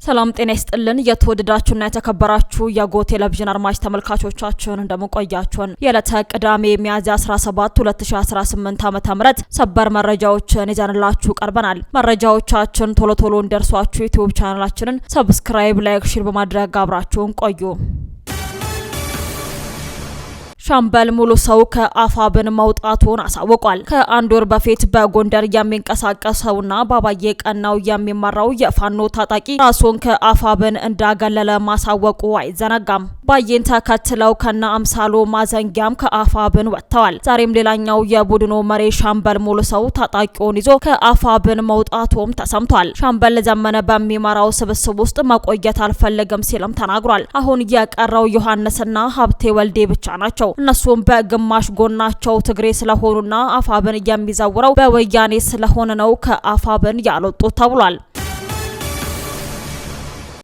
ሰላም ጤና ይስጥልን የተወደዳችሁና የተከበራችሁ የጎ ቴሌቪዥን አድማጭ ተመልካቾቻችን እንደምቆያችሁን የዕለተ ቅዳሜ ሚያዝያ 17 2018 ዓ.ም ሰበር መረጃዎችን ይዘንላችሁ ቀርበናል። መረጃዎቻችን ቶሎ እንደርሷችሁ ዩቲዩብ ቻናላችንን ሰብስክራይብ፣ ላይክ፣ ሼር በማድረግ አብራችሁን ቆዩ። ሻምበል ሙሉ ሰው ከአፋብን መውጣቱን አሳውቋል። ከአንድ ወር በፊት በጎንደር የሚንቀሳቀሰውና ባባዬ ቀናው የሚመራው የፋኖ ታጣቂ ራሱን ከአፋብን እንዳገለለ ማሳወቁ አይዘነጋም። ባዬን ተከትለው ከነ አምሳሉ ማዘንጊያም ከአፋብን ወጥተዋል። ዛሬም ሌላኛው የቡድኑ መሪ ሻምበል ሙሉ ሰው ታጣቂውን ይዞ ከአፋብን መውጣቱም ተሰምቷል። ሻምበል ዘመነ በሚመራው ስብስብ ውስጥ መቆየት አልፈልግም ሲልም ተናግሯል። አሁን የቀረው ዮሐንስና ሀብቴ ወልዴ ብቻ ናቸው። እነሱም በግማሽ ጎናቸው ትግሬ ስለሆኑና አፋብን የሚዘውረው በወያኔ ስለሆነ ነው ከአፋብን ያልወጡት ተብሏል።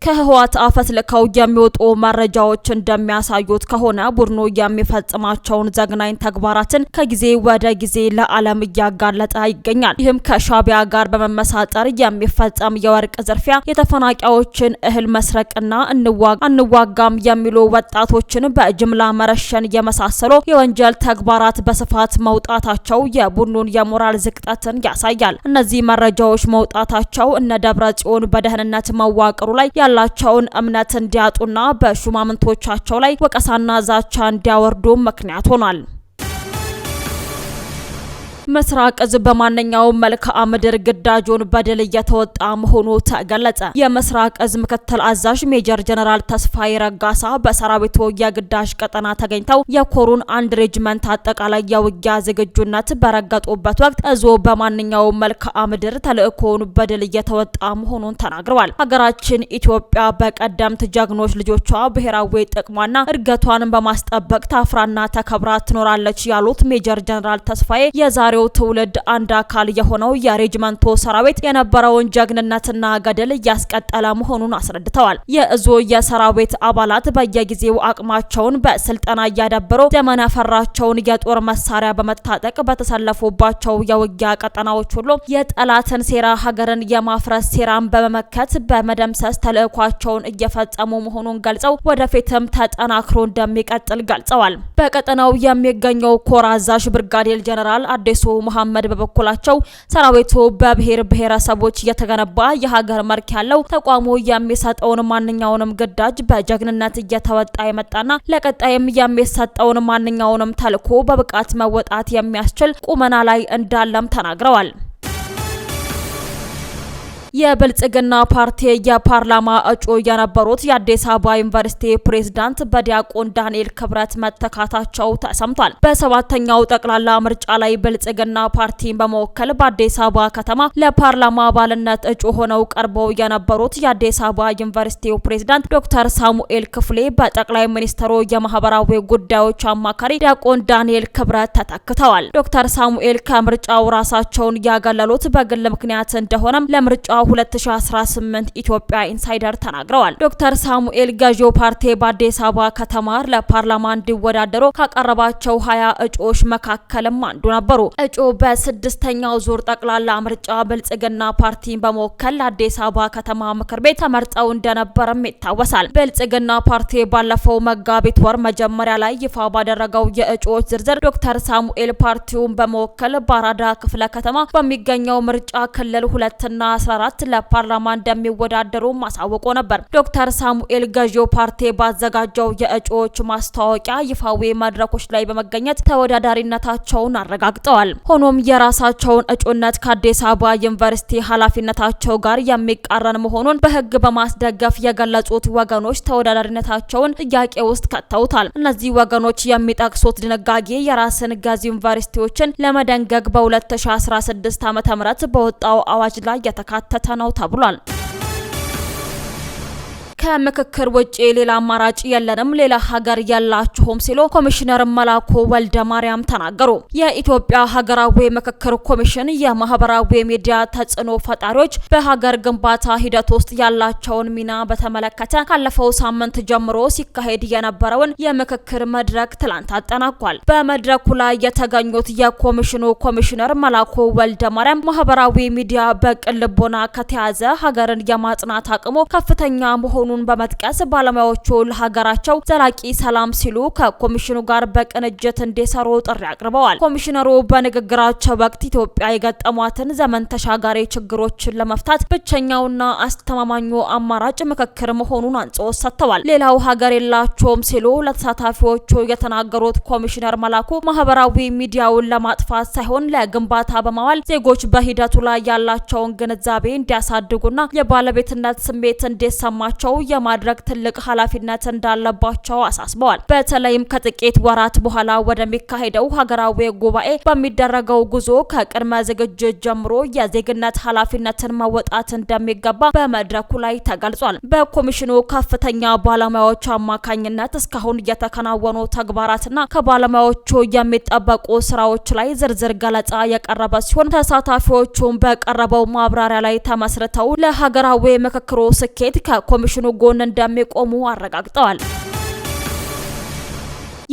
ከህወሓት አፈትልከው የሚወጡ መረጃዎች እንደሚያሳዩት ከሆነ ቡድኑ የሚፈጽማቸውን ዘግናኝ ተግባራትን ከጊዜ ወደ ጊዜ ለዓለም እያጋለጠ ይገኛል። ይህም ከሻቢያ ጋር በመመሳጠር የሚፈጸም የወርቅ ዝርፊያ፣ የተፈናቃዮችን እህል መስረቅና አንዋጋም የሚሉ ወጣቶችን በጅምላ መረሸን የመሳሰሉ የወንጀል ተግባራት በስፋት መውጣታቸው የቡድኑን የሞራል ዝቅጠትን ያሳያል። እነዚህ መረጃዎች መውጣታቸው እነ ደብረጽዮን በደህንነት መዋቅሩ ላይ ያላቸውን እምነት እንዲያጡና በሹማምንቶቻቸው ላይ ወቀሳና ዛቻ እንዲያወርዱ ምክንያት ሆኗል። ምስራቅ እዝ በማንኛውም መልክዓ ምድር ግዳጁን በድል እየተወጣ መሆኑ ተገለጸ። የምስራቅ እዝ ምክትል አዛዥ ሜጀር ጀነራል ተስፋዬ ረጋሳ በሰራዊቱ የግዳጅ ቀጠና ተገኝተው የኮሩን አንድ ሬጅመንት አጠቃላይ የውጊያ ዝግጁነት በረገጡበት ወቅት እዙ በማንኛውም መልክዓ ምድር ተልእኮውን በድል እየተወጣ መሆኑን ተናግረዋል። ሀገራችን ኢትዮጵያ በቀደምት ጀግኖች ልጆቿ ብሔራዊ ጥቅሟና እድገቷን በማስጠበቅ ታፍራና ተከብራ ትኖራለች ያሉት ሜጀር ጀነራል ተስፋዬ የዛሬው ትውልድ አንድ አካል የሆነው የሬጅመንቱ ሰራዊት የነበረውን ጀግንነትና ገድል እያስቀጠለ መሆኑን አስረድተዋል። የእዙ የሰራዊት አባላት በየጊዜው አቅማቸውን በስልጠና እያዳበሩ ዘመን ያፈራቸውን የጦር መሳሪያ በመታጠቅ በተሰለፉባቸው የውጊያ ቀጠናዎች ሁሉ የጠላትን ሴራ፣ ሀገርን የማፍረስ ሴራን በመመከት በመደምሰስ ተልእኳቸውን እየፈጸሙ መሆኑን ገልጸው ወደፊትም ተጠናክሮ እንደሚቀጥል ገልጸዋል። በቀጠናው የሚገኘው ኮር አዛዥ ብርጋዴር ጀነራል አዲሱ መሐመድ በበኩላቸው ሰራዊቱ በብሔር ብሔረሰቦች የተገነባ የሀገር መልክ ያለው ተቋሙ የሚሰጠውን ማንኛውንም ግዳጅ በጀግንነት እየተወጣ የመጣና ለቀጣይም የሚሰጠውን ማንኛውንም ተልዕኮ በብቃት መወጣት የሚያስችል ቁመና ላይ እንዳለም ተናግረዋል። የብልጽግና ፓርቲ የፓርላማ እጩ የነበሩት የአዲስ አበባ ዩኒቨርሲቲ ፕሬዝዳንት በዲያቆን ዳንኤል ክብረት መተካታቸው ተሰምቷል። በሰባተኛው ጠቅላላ ምርጫ ላይ ብልጽግና ፓርቲን በመወከል በአዲስ አበባ ከተማ ለፓርላማ አባልነት እጩ ሆነው ቀርበው የነበሩት የአዲስ አበባ ዩኒቨርሲቲው ፕሬዝዳንት ዶክተር ሳሙኤል ክፍሌ በጠቅላይ ሚኒስትሩ የማህበራዊ ጉዳዮች አማካሪ ዲያቆን ዳንኤል ክብረት ተተክተዋል። ዶክተር ሳሙኤል ከምርጫው ራሳቸውን ያገለሉት በግል ምክንያት እንደሆነም ለምርጫው 2018 ኢትዮጵያ ኢንሳይደር ተናግረዋል። ዶክተር ሳሙኤል ገዢው ፓርቲ በአዲስ አበባ ከተማ ለፓርላማ እንዲወዳደሩ ካቀረባቸው 20 እጩዎች መካከልም አንዱ ነበሩ። እጩ በስድስተኛው ዙር ጠቅላላ ምርጫ ብልጽግና ፓርቲን በመወከል ለአዲስ አበባ ከተማ ምክር ቤት ተመርጠው እንደነበረም ይታወሳል። ብልጽግና ፓርቲ ባለፈው መጋቢት ወር መጀመሪያ ላይ ይፋ ባደረገው የእጩዎች ዝርዝር ዶክተር ሳሙኤል ፓርቲውን በመወከል በአራዳ ክፍለ ከተማ በሚገኘው ምርጫ ክልል 2ና 14 ለፓርላማ እንደሚወዳደሩ ማሳወቆ ነበር። ዶክተር ሳሙኤል ገዢው ፓርቲ ባዘጋጀው የእጩዎች ማስታወቂያ ይፋዊ መድረኮች ላይ በመገኘት ተወዳዳሪነታቸውን አረጋግጠዋል። ሆኖም የራሳቸውን እጩነት ከአዲስ አበባ ዩኒቨርሲቲ ኃላፊነታቸው ጋር የሚቃረን መሆኑን በሕግ በማስደገፍ የገለጹት ወገኖች ተወዳዳሪነታቸውን ጥያቄ ውስጥ ከተውታል። እነዚህ ወገኖች የሚጠቅሱት ድንጋጌ የራስን ገዝ ዩኒቨርሲቲዎችን ለመደንገግ በ2016 ዓ.ም በወጣው አዋጅ ላይ የተካተተ ነው ተብሏል። ከምክክር ውጪ ሌላ አማራጭ የለንም፣ ሌላ ሀገር ያላችሁም ሲሉ ኮሚሽነር መላኩ ወልደ ማርያም ተናገሩ። የኢትዮጵያ ሀገራዊ ምክክር ኮሚሽን የማህበራዊ ሚዲያ ተጽዕኖ ፈጣሪዎች በሀገር ግንባታ ሂደት ውስጥ ያላቸውን ሚና በተመለከተ ካለፈው ሳምንት ጀምሮ ሲካሄድ የነበረውን የምክክር መድረክ ትላንት አጠናቋል። በመድረኩ ላይ የተገኙት የኮሚሽኑ ኮሚሽነር መላኩ ወልደ ማርያም ማህበራዊ ሚዲያ በቅን ልቦና ከተያዘ ሀገርን የማጽናት አቅሙ ከፍተኛ መሆኑን በመጥቀስ ባለሙያዎቹ ለሀገራቸው ዘላቂ ሰላም ሲሉ ከኮሚሽኑ ጋር በቅንጅት እንዲሰሩ ጥሪ አቅርበዋል። ኮሚሽነሩ በንግግራቸው ወቅት ኢትዮጵያ የገጠሟትን ዘመን ተሻጋሪ ችግሮችን ለመፍታት ብቸኛውና አስተማማኙ አማራጭ ምክክር መሆኑን አጽንኦት ሰጥተዋል። ሌላው ሀገር የላቸውም ሲሉ ለተሳታፊዎቹ የተናገሩት ኮሚሽነር መላኩ ማህበራዊ ሚዲያውን ለማጥፋት ሳይሆን ለግንባታ በማዋል ዜጎች በሂደቱ ላይ ያላቸውን ግንዛቤ እንዲያሳድጉና የባለቤትነት ስሜት እንዲሰማቸው የማድረግ ትልቅ ኃላፊነት እንዳለባቸው አሳስበዋል። በተለይም ከጥቂት ወራት በኋላ ወደሚካሄደው ሀገራዊ ጉባኤ በሚደረገው ጉዞ ከቅድመ ዝግጅት ጀምሮ የዜግነት ኃላፊነትን መወጣት እንደሚገባ በመድረኩ ላይ ተገልጿል። በኮሚሽኑ ከፍተኛ ባለሙያዎች አማካኝነት እስካሁን የተከናወኑ ተግባራትና ከባለሙያዎቹ የሚጠበቁ ስራዎች ላይ ዝርዝር ገለጻ የቀረበ ሲሆን ተሳታፊዎቹም በቀረበው ማብራሪያ ላይ ተመስርተው ለሀገራዊ ምክክሩ ስኬት ከኮሚሽኑ ጎን እንደሚቆሙ አረጋግጠዋል።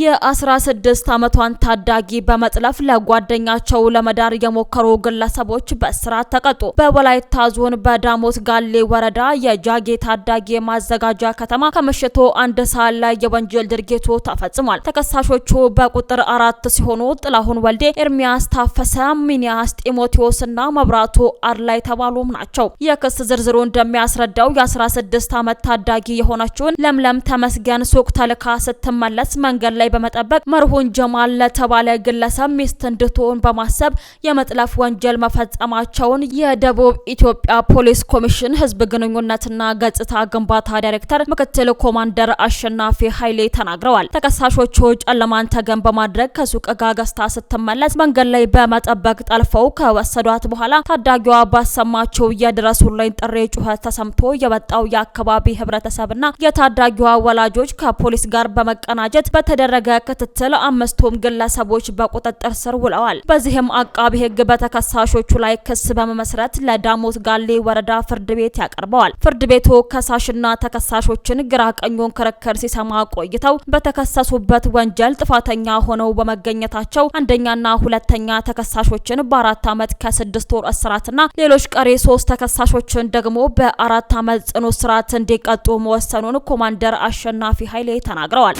የ16 ዓመቷን ታዳጊ በመጥለፍ ለጓደኛቸው ለመዳር የሞከሩ ግለሰቦች በእስራት ተቀጡ። በወላይታ ዞን በዳሞት ጋሌ ወረዳ የጃጌ ታዳጊ ማዘጋጃ ከተማ ከምሽቱ 1 ሰዓት ላይ የወንጀል ድርጊቱ ተፈጽሟል። ተከሳሾቹ በቁጥር 4 ሲሆኑ ጥላሁን ወልዴ፣ ኤርሚያስ ታፈሰ፣ ሚኒያስ ጢሞቴዎስና መብራቱ አድላ የተባሉም ናቸው። የክስ ዝርዝሩ እንደሚያስረዳው የ16 ዓመት ታዳጊ የሆነችውን ለምለም ተመስገን ሱቅ ተልካ ስትመለስ መንገድ ላይ በመጠበቅ መርሁን ጀማል ለተባለ ግለሰብ ሚስት እንድትሆን በማሰብ የመጥለፍ ወንጀል መፈጸማቸውን የደቡብ ኢትዮጵያ ፖሊስ ኮሚሽን ህዝብ ግንኙነትና ገጽታ ግንባታ ዳይሬክተር ምክትል ኮማንደር አሸናፊ ኃይሌ ተናግረዋል። ተከሳሾቹ ጨለማን ተገን በማድረግ ከሱቅ ጋር ገዝታ ስትመለስ መንገድ ላይ በመጠበቅ ጠልፈው ከወሰዷት በኋላ ታዳጊዋ ባሰማቸው የድረሱልኝ ጥሪ ጩኸት ተሰምቶ የወጣው የአካባቢ ህብረተሰብና የታዳጊዋ ወላጆች ከፖሊስ ጋር በመቀናጀት በተደረገ ክትትል 5ቱም ግለሰቦች በቁጥጥር ስር ውለዋል። በዚህም አቃቢ ህግ በተከሳሾቹ ላይ ክስ በመመስረት ለዳሞት ጋሌ ወረዳ ፍርድ ቤት ያቀርበዋል። ፍርድ ቤቱ ከሳሽና ተከሳሾችን ግራ ቀኙን ክርክር ሲሰማ ቆይተው በተከሰሱበት ወንጀል ጥፋተኛ ሆነው በመገኘታቸው አንደኛና ሁለተኛ ተከሳሾችን በ4 ዓመት ከ6 ወር እስራትና ሌሎች ቀሪ 3 ተከሳሾችን ደግሞ በ4 ዓመት ጽኑ እስራት እንዲቀጡ መወሰኑን ኮማንደር አሸናፊ ኃይሌ ተናግረዋል።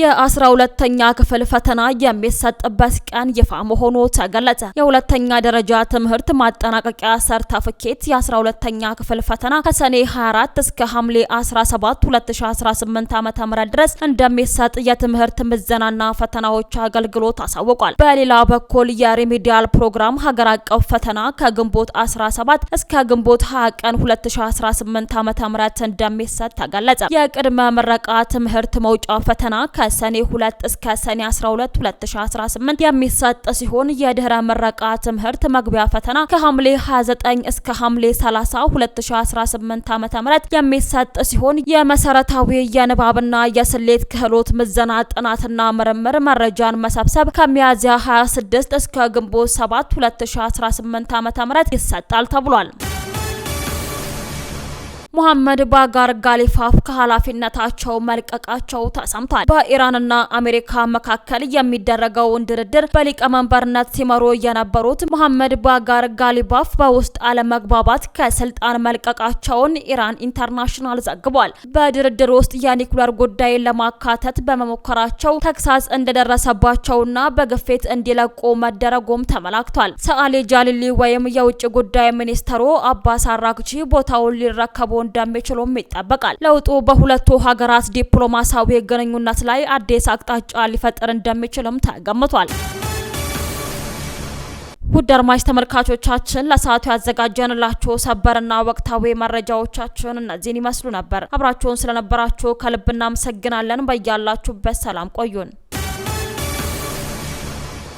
የ12ኛ ክፍል ፈተና የሚሰጥበት ቀን ይፋ መሆኑ ተገለጸ። የሁለተኛ ደረጃ ትምህርት ማጠናቀቂያ ሰርተፊኬት የ12ኛ ክፍል ፈተና ከሰኔ 24 እስከ ሐምሌ 17 2018 ዓ.ም ድረስ እንደሚሰጥ የትምህርት ምዘናና ፈተናዎች አገልግሎት አሳውቋል። በሌላ በኩል የሪሚዲያል ፕሮግራም ሀገር አቀፍ ፈተና ከግንቦት 17 እስከ ግንቦት 20 ቀን 2018 ዓ.ም እንደሚሰጥ ተገለጸ። የቅድመ ምረቃ ትምህርት መውጫ ፈተና ከሰኔ 2 እስከ ሰኔ 12 2018 የሚሰጥ ሲሆን የድህረ ምረቃ ትምህርት መግቢያ ፈተና ከሐምሌ 29 እስከ ሐምሌ 30 2018 ዓ.ም የሚሰጥ ሲሆን የመሰረታዊ የንባብና የስሌት ክህሎት ምዘና ጥናትና ምርምር መረጃን መሰብሰብ ከሚያዝያ 26 እስከ ግንቦት 7 2018 ዓ.ም ይሰጣል ተብሏል። ሙሐመድ ባጋር ጋሊፋፍ ከኃላፊነታቸው መልቀቃቸው ተሰምቷል። በኢራንና አሜሪካ መካከል የሚደረገውን ድርድር በሊቀመንበርነት ሲመሩ የነበሩት ሙሐመድ ባጋር ጋሊባፍ በውስጥ አለመግባባት ከስልጣን መልቀቃቸውን ኢራን ኢንተርናሽናል ዘግቧል። በድርድር ውስጥ የኒኩሌር ጉዳይን ለማካተት በመሞከራቸው ተግሳጽ እንደደረሰባቸውና በግፊት እንዲለቁ መደረጉም ተመላክቷል። ሰዓሊ ጃሊሊ ወይም የውጭ ጉዳይ ሚኒስትሩ አባስ አራግቺ ቦታውን ሊረከቡ እንደሚችሉም ይጠበቃል። ለውጡ በሁለቱ ሀገራት ዲፕሎማሲያዊ ግንኙነት ላይ አዲስ አቅጣጫ ሊፈጥር እንደሚችልም ተገምቷል። ውድ አድማጭ ተመልካቾቻችን ለሰዓቱ ያዘጋጀንላችሁ ሰበርና ወቅታዊ መረጃዎቻችን እነዚህን ይመስሉ ነበር። አብራችሁን ስለነበራችሁ ከልብ እናመሰግናለን። በያላችሁበት ሰላም ቆዩን።